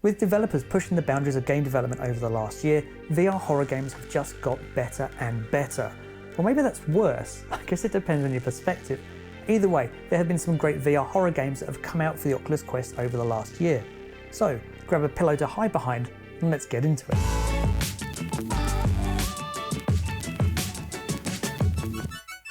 With developers pushing the boundaries of game development over the last year, VR horror games have just got better and better. Or maybe that's worse, I guess it depends on your perspective. Either way, there have been some great VR horror games that have come out for the Oculus Quest over the last year. So, grab a pillow to hide behind and let's get into it.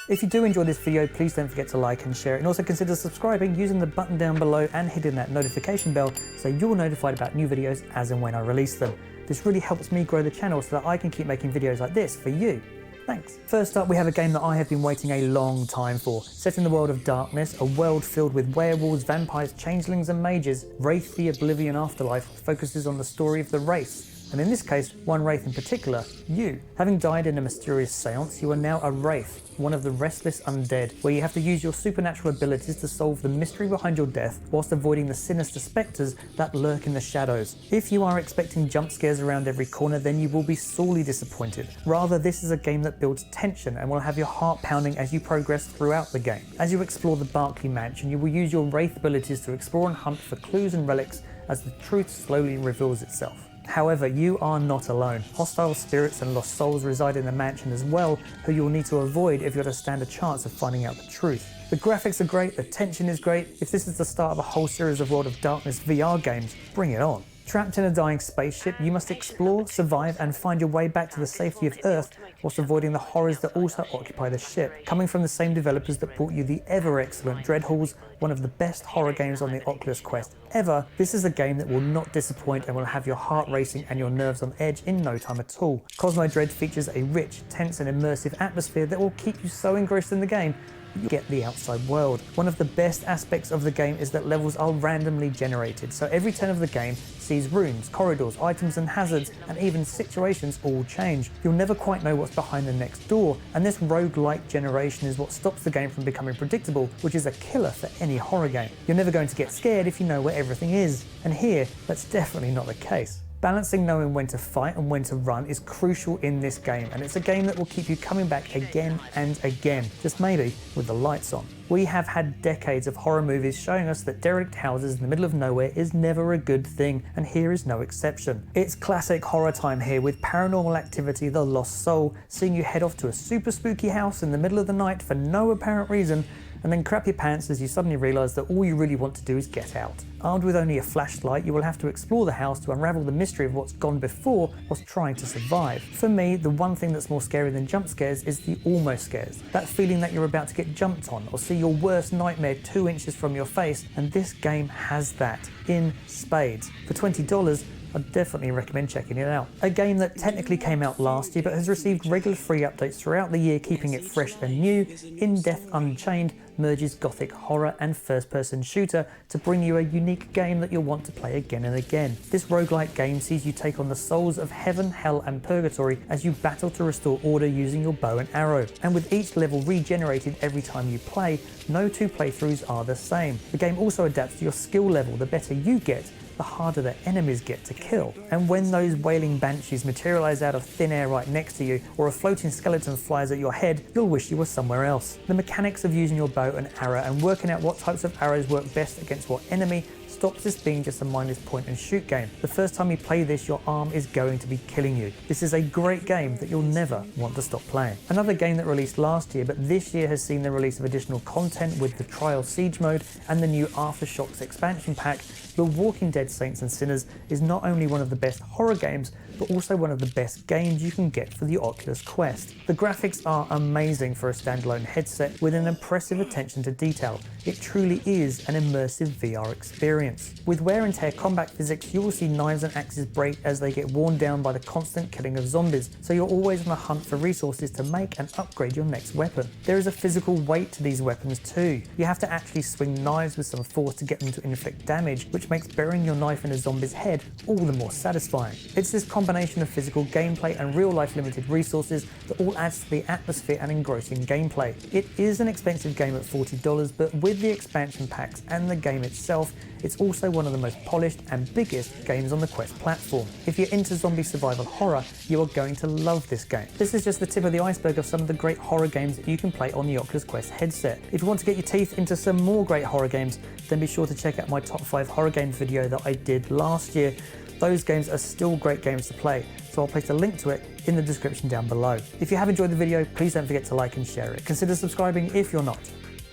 If you do enjoy this video, please don't forget to like and share it, and also consider subscribing using the button down below and hitting that notification bell so you're notified about new videos as and when I release them. This really helps me grow the channel so that I can keep making videos like this for you. Thanks. First up, we have a game that I have been waiting a long time for. Set in the world of darkness, a world filled with werewolves, vampires, changelings and mages, Wraith the Oblivion Afterlife focuses on the story of the Wraiths. And in this case, one Wraith in particular, you. Having died in a mysterious seance, you are now a Wraith, one of the restless undead, where you have to use your supernatural abilities to solve the mystery behind your death whilst avoiding the sinister spectres that lurk in the shadows. If you are expecting jump scares around every corner, then you will be sorely disappointed. Rather, this is a game that builds tension and will have your heart pounding as you progress throughout the game. As you explore the Barclay Mansion, you will use your Wraith abilities to explore and hunt for clues and relics as the truth slowly reveals itself. However, you are not alone. Hostile spirits and lost souls reside in the mansion as well, who you will need to avoid if you're to stand a chance of finding out the truth. The graphics are great, the tension is great. If this is the start of a whole series of World of Darkness VR games, bring it on. Trapped in a dying spaceship, you must explore, survive and find your way back to the safety of Earth whilst avoiding the horrors that also occupy the ship. Coming from the same developers that brought you the ever excellent Dreadhalls, one of the best horror games on the Oculus Quest ever, this is a game that will not disappoint and will have your heart racing and your nerves on edge in no time at all. Cosmo Dread features a rich, tense and immersive atmosphere that will keep you so engrossed in the game you get the outside world. One of the best aspects of the game is that levels are randomly generated, so every turn of the game sees rooms, corridors, items and hazards, and even situations all change. You'll never quite know what's behind the next door, and this roguelike generation is what stops the game from becoming predictable, which is a killer for any horror game. You're never going to get scared if you know where everything is, and here, that's definitely not the case. Balancing knowing when to fight and when to run is crucial in this game, and it's a game that will keep you coming back again and again, just maybe with the lights on. We have had decades of horror movies showing us that derelict houses in the middle of nowhere is never a good thing, and here is no exception. It's classic horror time here with Paranormal Activity: The Lost Soul, seeing you head off to a super spooky house in the middle of the night for no apparent reason, and then crap your pants as you suddenly realise that all you really want to do is get out. Armed with only a flashlight, you will have to explore the house to unravel the mystery of what's gone before whilst trying to survive. For me, the one thing that's more scary than jump scares is the almost scares. That feeling that you're about to get jumped on or see your worst nightmare 2 inches from your face, and this game has that in spades. For $20, I'd definitely recommend checking it out. A game that technically came out last year but has received regular free updates throughout the year, keeping it fresh and new, In Death Unchained merges gothic horror and first-person shooter to bring you a unique game that you'll want to play again and again. This roguelike game sees you take on the souls of heaven, hell and purgatory as you battle to restore order using your bow and arrow. And with each level regenerated every time you play, no two playthroughs are the same. The game also adapts to your skill level. The better you get, the harder the enemies get to kill. And when those wailing banshees materialise out of thin air right next to you, or a floating skeleton flies at your head, you'll wish you were somewhere else. The mechanics of using your bow and arrow and working out what types of arrows work best against what enemy stops this being just a mindless point and shoot game. The first time you play this, your arm is going to be killing you. This is a great game that you'll never want to stop playing. Another game that released last year, but this year has seen the release of additional content with the Trial Siege mode and the new Aftershocks expansion pack, The Walking Dead Saints and Sinners is not only one of the best horror games, but also one of the best games you can get for the Oculus Quest. The graphics are amazing for a standalone headset with an impressive attention to detail. It truly is an immersive VR experience. With wear and tear combat physics, you will see knives and axes break as they get worn down by the constant killing of zombies, so you're always on the hunt for resources to make and upgrade your next weapon. There is a physical weight to these weapons too. You have to actually swing knives with some force to get them to inflict damage, which makes burying your knife in a zombie's head all the more satisfying. It's this combination of physical gameplay and real-life limited resources that all adds to the atmosphere and engrossing gameplay. It is an expensive game at $40, but with the expansion packs and the game itself, it's also one of the most polished and biggest games on the Quest platform. If you're into zombie survival horror, you are going to love this game. This is just the tip of the iceberg of some of the great horror games that you can play on the Oculus Quest headset. If you want to get your teeth into some more great horror games, then be sure to check out my top 5 horror games video that I did last year. those games are still great games to play, so I'll place a link to it in the description down below. If you have enjoyed the video, please don't forget to like and share it. Consider subscribing if you're not.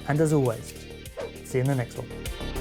And as always, see you in the next one.